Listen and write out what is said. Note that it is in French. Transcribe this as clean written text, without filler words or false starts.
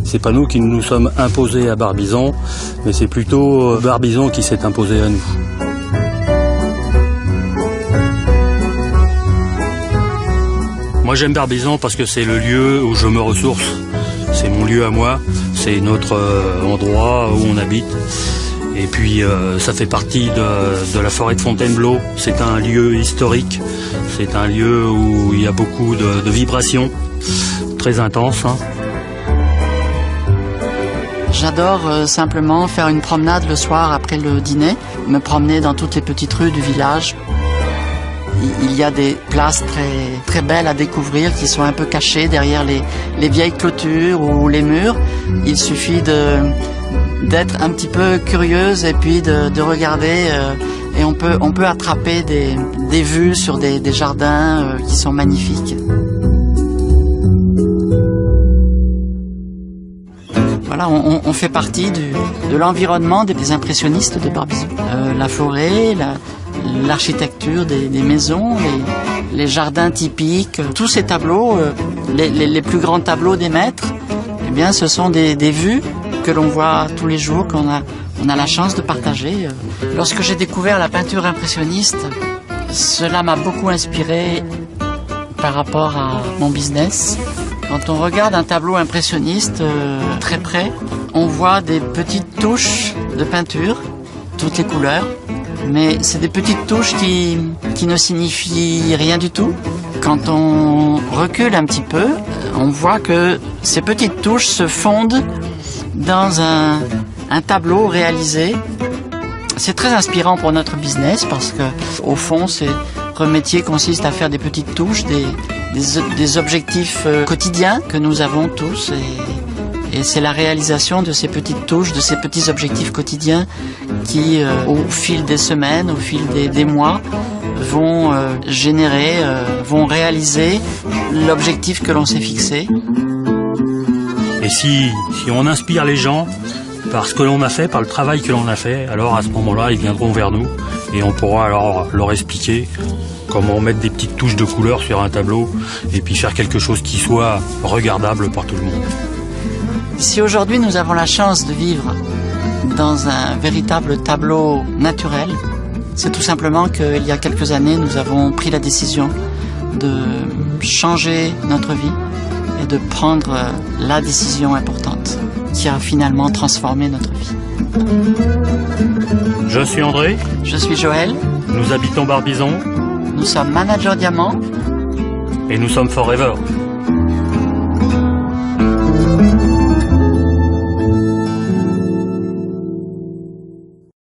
C'est pas nous qui nous sommes imposés à Barbizon, mais c'est plutôt Barbizon qui s'est imposé à nous. Moi j'aime Barbizon parce que c'est le lieu où je me ressource. C'est mon lieu à moi, c'est notre endroit où on habite. Et puis ça fait partie de la forêt de Fontainebleau. C'est un lieu historique, c'est un lieu où il y a beaucoup de vibrations, très intenses. Hein. J'adore simplement faire une promenade le soir après le dîner, me promener dans toutes les petites rues du village. Il y a des places très belles à découvrir qui sont un peu cachées derrière les vieilles clôtures ou les murs. Il suffit d'être un petit peu curieuse et puis de regarder et on peut attraper des vues sur des jardins qui sont magnifiques. Voilà, on fait partie de l'environnement des impressionnistes de Barbizon. La forêt, l'architecture des maisons, les jardins typiques, tous ces tableaux, les plus grands tableaux des maîtres, eh bien, ce sont des vues que l'on voit tous les jours, qu'on a la chance de partager. Lorsque j'ai découvert la peinture impressionniste, cela m'a beaucoup inspiré par rapport à mon business. Quand on regarde un tableau impressionniste très près, on voit des petites touches de peinture, toutes les couleurs, mais c'est des petites touches qui ne signifient rien du tout. Quand on recule un petit peu, on voit que ces petites touches se fondent dans un tableau réalisé. C'est très inspirant pour notre business parce que, au fond, notre métier consiste à faire des petites touches, des objectifs quotidiens que nous avons tous et c'est la réalisation de ces petites touches, de ces petits objectifs quotidiens qui, au fil des semaines, au fil des mois, vont vont réaliser l'objectif que l'on s'est fixé. Et si on inspire les gens par ce que l'on a fait, par le travail que l'on a fait, alors à ce moment-là, ils viendront vers nous et on pourra alors leur expliquer comment mettre des petites touches de couleur sur un tableau et puis faire quelque chose qui soit regardable par tout le monde. Si aujourd'hui nous avons la chance de vivre dans un véritable tableau naturel, c'est tout simplement qu'il y a quelques années, nous avons pris la décision de changer notre vie et de prendre la décision importante qui a finalement transformé notre vie. Je suis André. Je suis Joël. Nous habitons Barbizon. Nous sommes Manager Diamant. Et nous sommes Forever.